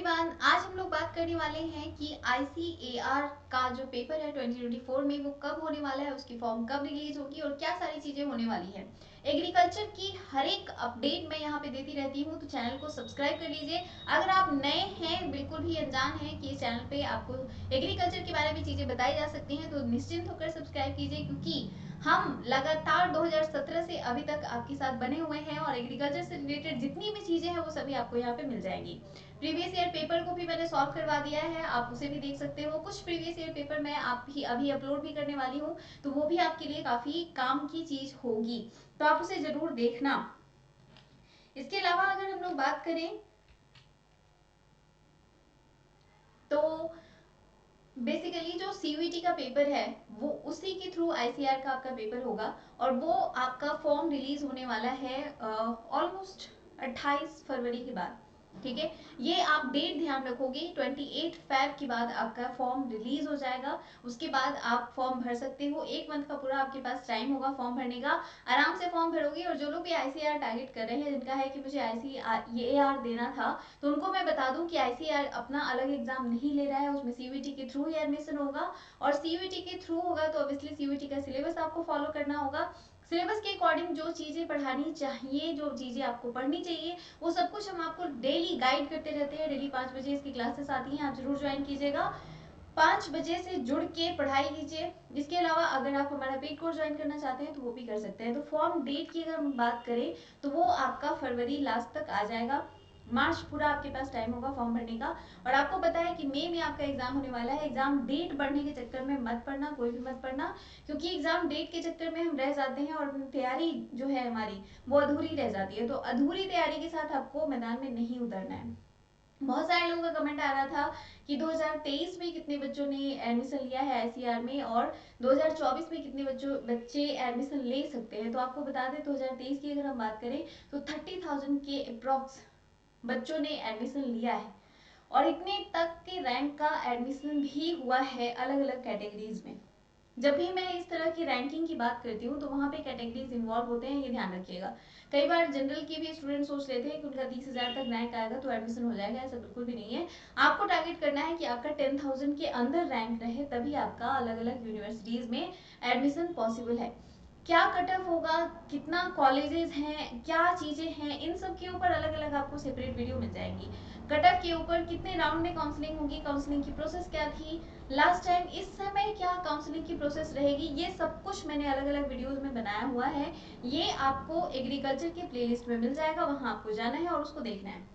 Everyone, आज हम लोग बात करने वाले हैं कि आईसीएआर का जो पेपर है 2024 में वो कब होने वाला है, उसकी फॉर्म कब रिलीज होगी और क्या सारी चीजें होने वाली है। एग्रीकल्चर की हर एक अपडेट मैं यहाँ पे देती रहती हूँ, तो चैनल को सब्सक्राइब कर लीजिए। अगर आप नए हैं, बिल्कुल भी अनजान हैं कि इस चैनल पे आपको एग्रीकल्चर के बारे में चीजें बताई जा सकती हैं, तो निश्चिंत होकर सब्सक्राइब कीजिए, क्योंकि हम लगातार 2017 से अभी तक आपके साथ बने हुए हैं और एग्रीकल्चर से रिलेटेड जितनी भी चीजें हैं वो सभी आपको यहाँ पे मिल जाएंगी। प्रीवियस ईयर पेपर को भी मैंने सॉल्व करवा दिया है, आप उसे भी देख सकते हो। कुछ प्रीवियस ईयर पेपर मैं आप ही अभी अपलोड भी करने वाली हूँ, तो वो भी आपके लिए काफी काम की चीज होगी, तो आप उसे जरूर देखना। इसके अलावा अगर हम लोग बात करें तो बेसिकली जो सीयूईटी का पेपर है वो उसी के थ्रू आईसीआर का आपका पेपर होगा, और वो आपका फॉर्म रिलीज होने वाला है ऑलमोस्ट 28 फरवरी के बाद। ठीक है, ये आप डेट ध्यान रखोगे, 28 फेब के बाद आपका फॉर्म रिलीज हो जाएगा। उसके बाद आप फॉर्म भर सकते हो, एक मंथ का पूरा आपके पास टाइम होगा फॉर्म भरने का। आराम से फॉर्म भरोगे, और जो लोग भी आईसीआर टारगेट कर रहे हैं, जिनका है कि मुझे आईसीआर देना था, तो उनको मैं बता दूं कि आईसीआर अपना अलग एग्जाम नहीं ले रहा है, उसमें सीयूईटी के थ्रू ही एडमिशन होगा। और सीयूईटी के थ्रू होगा तो ऑब्वियसली सीयूईटी का सिलेबस आपको फॉलो करना होगा। सिलेबस के अकॉर्डिंग जो चीजें पढ़ानी चाहिए, जो चीजें आपको पढ़नी चाहिए, वो सब कुछ हम आपको डेली गाइड करते रहते हैं। डेली 5 बजे इसकी क्लासेस आती हैं, आप जरूर ज्वाइन कीजिएगा। 5 बजे से जुड़ के पढ़ाई कीजिए। इसके अलावा अगर आप हमारा पेड कोर्स ज्वाइन करना चाहते हैं तो वो भी कर सकते हैं। तो फॉर्म डेट की अगर हम बात करें तो वो आपका फरवरी लास्ट तक आ जाएगा। मार्च पूरा आपके पास टाइम होगा फॉर्म भरने का। और आपको पता है कि मई में आपका एग्जाम होने वाला है। एग्जाम डेट बढ़ने के चक्कर में मत पढ़ना, कोई भी मत पढ़ना, क्योंकि एग्जाम डेट के चक्कर में हम रह जाते हैं और तैयारी जो है हमारी वो अधूरी रह जाती है। तो अधूरी तैयारी के साथ आपको मैदान में नहीं उतरना है। बहुत सारे लोगों का कमेंट आ रहा था कि 2023 में कितने बच्चों ने एडमिशन लिया है आईसीआर में, और 2024 में कितने बच्चे एडमिशन ले सकते हैं। तो आपको बता दें 2023 की अगर हम बात करें तो 30,000 के अप्रॉक्स बच्चों ने एडमिशन लिया है, और इतने तक के रैंक का एडमिशन भी हुआ है अलग अलग कैटेगरीज में। जब भी मैं इस तरह की रैंकिंग की बात करती हूँ तो वहाँ पे कैटेगरीज इन्वॉल्व होते हैं, ये ध्यान रखिएगा। कई बार जनरल की भी स्टूडेंट सोच लेते हैं कि उनका 30,000 तक रैंक आएगा तो एडमिशन हो जाएगा, ऐसा बिल्कुल भी नहीं है। आपको टारगेट करना है कि आपका 10,000 के अंदर रैंक रहे, तभी आपका अलग अलग यूनिवर्सिटीज में एडमिशन पॉसिबल है। क्या कट ऑफ होगा, कितना कॉलेजेस हैं, क्या चीजें हैं, इन सब के ऊपर अलग अलग आपको सेपरेट वीडियो मिल जाएंगी। कट ऑफ के ऊपर कितने राउंड में काउंसलिंग होगी, काउंसलिंग की प्रोसेस क्या थी लास्ट टाइम, इस समय क्या काउंसलिंग की प्रोसेस रहेगी, ये सब कुछ मैंने अलग अलग वीडियोस में बनाया हुआ है। ये आपको एग्रीकल्चर के प्लेलिस्ट में मिल जाएगा, वहां आपको जाना है और उसको देखना है।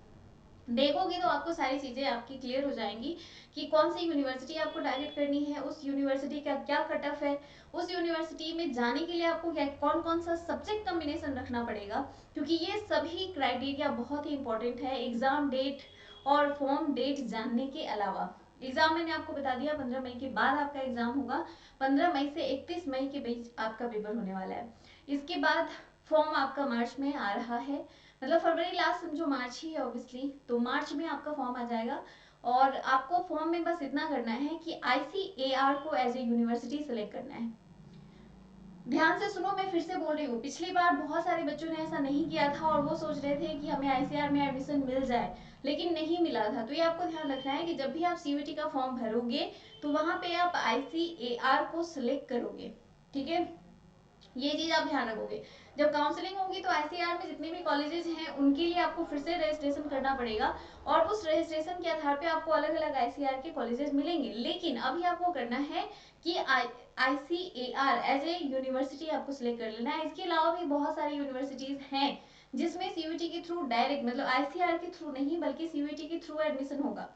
देखोगे तो आपको सारी चीजें आपकी क्लियर हो जाएंगी कि कौन सी यूनिवर्सिटी आपको टारगेट करनी है, उस यूनिवर्सिटी का क्या कट ऑफ है, उस यूनिवर्सिटी में जाने के लिए आपको क्या कौन कौन सा सब्जेक्ट कॉम्बिनेशन रखना पड़ेगा, क्योंकि ये सभी क्राइटेरिया बहुत ही इंपॉर्टेंट है एग्जाम डेट और फॉर्म डेट जानने के अलावा। एग्जाम मैंने आपको बता दिया 15 मई के बाद आपका एग्जाम होगा, 15 मई से 31 मई के बीच आपका पेपर होने वाला है। इसके बाद फॉर्म आपका मार्च में आ रहा है, मतलब फरवरी लास्ट समझो मार्च ही है ऑब्वियसली, तो मार्च में आपका फॉर्म आ जाएगा। और आपको फॉर्म में बस इतना करना है कि आईसीएआर को एज ए यूनिवर्सिटी सेलेक्ट करना है। ध्यान से सुनो, मैं फिर से बोल रही हूँ, पिछली बार बहुत सारे बच्चों ने ऐसा नहीं किया था और वो सोच रहे थे कि हमें आईसीआर में एडमिशन मिल जाए, लेकिन नहीं मिला था। तो ये आपको ध्यान रखना है कि जब भी आप सीयूईटी का फॉर्म भरोगे तो वहां पे आप आईसीएआर को सिलेक्ट करोगे। ठीक है, ये चीज आप ध्यान रखोगे। जब काउंसलिंग होगी तो आईसीआर में जितने भी कॉलेजेस हैं उनके लिए आपको फिर से रजिस्ट्रेशन करना पड़ेगा, और उस रजिस्ट्रेशन के आधार पे आपको अलग अलग आईसीआर के कॉलेजेस मिलेंगे। लेकिन अभी आपको करना है कि आईसीएआर एज ए यूनिवर्सिटी आपको सिलेक्ट कर लेना है। इसके अलावा भी बहुत सारी यूनिवर्सिटीज हैं जिसमें सीयूईटी के थ्रू डायरेक्ट, मतलब आईसीआर के थ्रू नहीं बल्कि सीयूईटी के थ्रू एडमिशन होगा।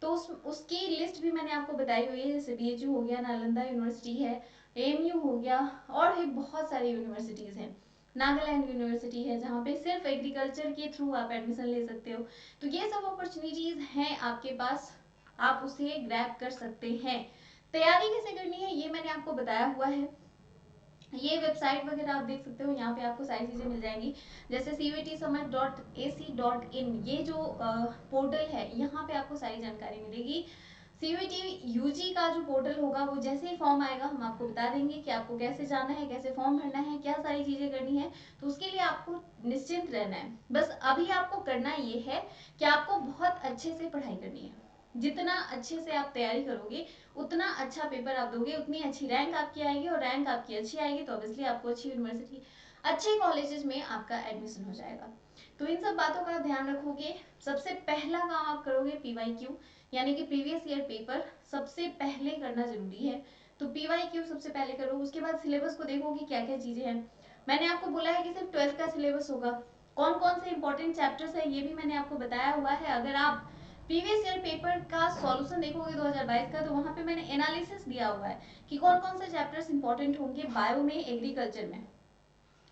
तो उसकी लिस्ट भी मैंने आपको बताई हुई है, जैसे बीएचयू हो गया, नालंदा यूनिवर्सिटी है, एएमयू हो गया, और भी बहुत सारी यूनिवर्सिटीज हैं। नागालैंड यूनिवर्सिटी है जहाँ पे सिर्फ एग्रीकल्चर के थ्रू आप एडमिशन ले सकते हो। तो ये सब अपॉर्चुनिटीज हैं आपके पास, आप उसे ग्रैब कर सकते हैं। तैयारी कैसे करनी है ये मैंने आपको बताया हुआ है। ये वेबसाइट वगैरह आप देख सकते हो, यहाँ पे आपको सारी चीजें मिल जाएंगी, जैसे cvtsummit.ac.in, ये जो पोर्टल है यहाँ पे आपको सारी जानकारी मिलेगी। सीयूईटी यूजी का जो पोर्टल होगा वो जैसे ही फॉर्म आएगा हम आपको बता देंगे कि आपको कैसे जाना है, कैसे फॉर्म भरना है, क्या सारी चीजें करनी है। तो उसके लिए आपको निश्चिंत रहना है। बस अभी आपको करना ये है कि आपको बहुत अच्छे से पढ़ाई करनी है। जितना अच्छे से आप तैयारी करोगे उतना अच्छा पेपर आप दोगे, उतनी अच्छी रैंक आपकी आएगी, और रैंक आपकी अच्छी आएगी तो ऑब्वियसली आपको अच्छी यूनिवर्सिटी, अच्छे कॉलेजेस में आपका एडमिशन हो जाएगा। तो इन सब बातों का ध्यान रखोगे। सबसे पहला काम आप करोगे पीवाईक्यू, यानी कि प्रीवियस ईयर पेपर सबसे पहले करना जरूरी है। तो पीवाईक्यू सबसे पहले करो। उसके बाद सिलेबस को देखो कि क्या क्या चीजें हैं। मैंने आपको बोला है कि सिर्फ 12th का सिलेबस होगा, कौन कौन से इंपॉर्टेंट चैप्टर्स है ये भी मैंने आपको बताया हुआ है। अगर आप प्रीवियस ईयर पेपर का सॉल्यूशन देखोगे 2022 का, तो वहां पे मैंने एनालिसिस दिया हुआ है कि कौन कौन से चैप्टर्स इंपॉर्टेंट होंगे बायो में, एग्रीकल्चर में।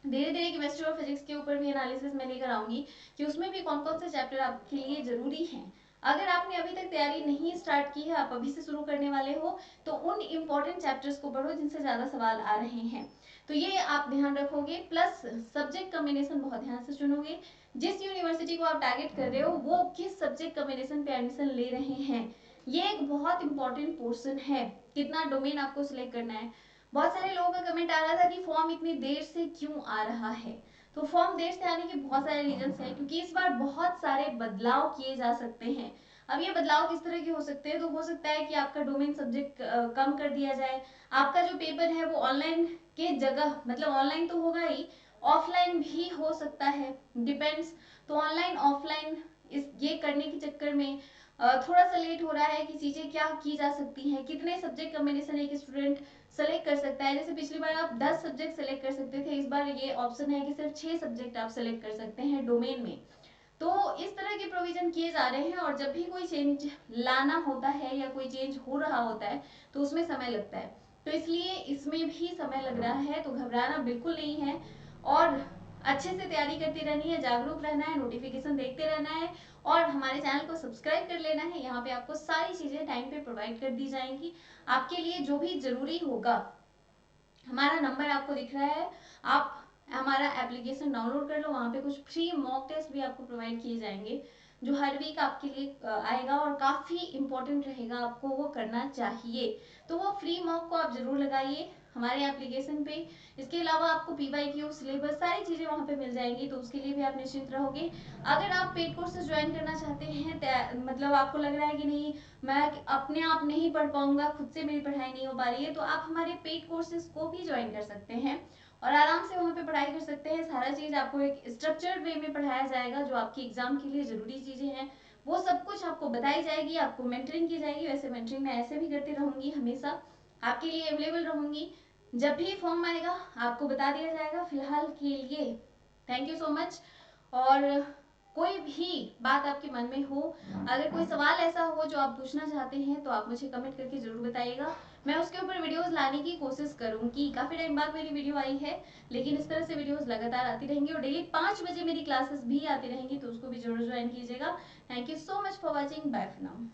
धीरे धीरे केमिस्ट्री और फिजिक्स के ऊपर भी एनालिसिस मैं लेकर आऊंगी कि उसमें भी कौन कौन से चैप्टर आपके लिए जरूरी हैं। अगर आपने अभी तक तैयारी नहीं स्टार्ट की है, आप अभी से शुरू करने वाले हो, तो उन इंपॉर्टेंट चैप्टर्स को पढ़ो जिनसे ज्यादा सवाल आ रहे हैं। तो ये आप ध्यान रखोगे। प्लस सब्जेक्ट कॉम्बिनेशन बहुत ध्यान से चुनोगे। जिस यूनिवर्सिटी को आप टारगेट कर रहे हो वो किस सब्जेक्ट कॉम्बिनेशन पे एडमिशन ले रहे हैं, ये एक बहुत इंपॉर्टेंट पोर्शन है। कितना डोमेन आपको सिलेक्ट करना है। बहुत सारे लोगों का कमेंट आ रहा था कि फॉर्म इतनी देर से क्यों आ रहा है। तो फॉर्म देर से आने के बहुत सारे रीजंस हैं, क्योंकि इस बार बहुत सारे बदलाव किए जा सकते हैं। अब ये बदलाव किस तरह के हो सकते हैं, तो हो सकता है कि आपका डोमेन सब्जेक्ट कम कर दिया जाए। आपका जो पेपर है वो ऑनलाइन के जगह, मतलब ऑनलाइन तो होगा ही, ऑफलाइन भी हो सकता है, डिपेंड्स। तो ऑनलाइन ऑफलाइन इस ये करने के चक्कर में थोड़ा सा लेट हो रहा है कि चीजें क्या की जा सकती हैं, कितने सब्जेक्ट कॉम्बिनेशन एक स्टूडेंट सेलेक्ट कर सकता है। जैसे पिछली बार आप 10 सब्जेक्ट सेलेक्ट कर सकते थे, इस बार ये ऑप्शन है कि सिर्फ 6 सब्जेक्ट आप सेलेक्ट कर सकते हैं डोमेन में। तो इस तरह के प्रोविजन किए जा रहे हैं, और जब भी कोई चेंज लाना होता है या कोई चेंज हो रहा होता है तो उसमें समय लगता है। तो इसलिए इसमें भी समय लग रहा है, तो घबराना बिल्कुल नहीं है। और अच्छे से तैयारी करती रहनी है, जागरूक रहना है, नोटिफिकेशन देखते रहना है, और हमारे चैनल को सब्सक्राइब कर लेना है। यहाँ पे आपको सारी चीजें टाइम पे प्रोवाइड कर दी जाएंगी। आपके लिए जो भी जरूरी होगा, हमारा नंबर आपको दिख रहा है, आप हमारा एप्लीकेशन डाउनलोड कर लो। वहां पे कुछ फ्री मॉक टेस्ट भी आपको प्रोवाइड किए जाएंगे, जो हर वीक आपके लिए आएगा और काफी इंपॉर्टेंट रहेगा, आपको वो करना चाहिए। तो वो फ्री मॉक को आप जरूर लगाइए हमारे एप्लीकेशन पे। इसके अलावा आपको पीवाईक्यू, सिलेबस, सारी चीजें वहां पे मिल जाएंगी, तो उसके लिए भी आप निश्चिंत रहोगे। अगर आप पेड कोर्सेज ज्वाइन करना चाहते हैं, मतलब आपको लग रहा है कि नहीं मैं अपने आप नहीं पढ़ पाऊंगा, खुद से मेरी पढ़ाई नहीं हो पा रही है, तो आप हमारे पेड कोर्सेज को भी ज्वाइन कर सकते हैं और आराम से वहाँ पे पढ़ाई कर सकते हैं। सारा चीज आपको एक स्ट्रक्चर्ड वे में पढ़ाया जाएगा, जो आपके एग्जाम के लिए जरूरी चीजें हैं वो सब कुछ आपको बताई जाएगी, आपको मेंटरिंग की जाएगी। वैसे मेंटरिंग मैं ऐसे भी करती रहूंगी, हमेशा आपके लिए अवेलेबल रहूंगी। जब भी फॉर्म आएगा आपको बता दिया जाएगा। फिलहाल के लिए थैंक यू सो मच। और कोई भी बात आपके मन में हो, अगर कोई सवाल ऐसा हो जो आप पूछना चाहते हैं, तो आप मुझे कमेंट करके जरूर बताइएगा। मैं उसके ऊपर वीडियोस लाने की कोशिश करूंगी। काफी टाइम बाद मेरी वीडियो आई है, लेकिन इस तरह से वीडियोस लगातार आती रहेंगी, और डेली 5 बजे मेरी क्लासेस भी आती रहेंगी, तो उसको भी जरूर ज्वाइन कीजिएगा। Thank you so much for watching. Bye for now.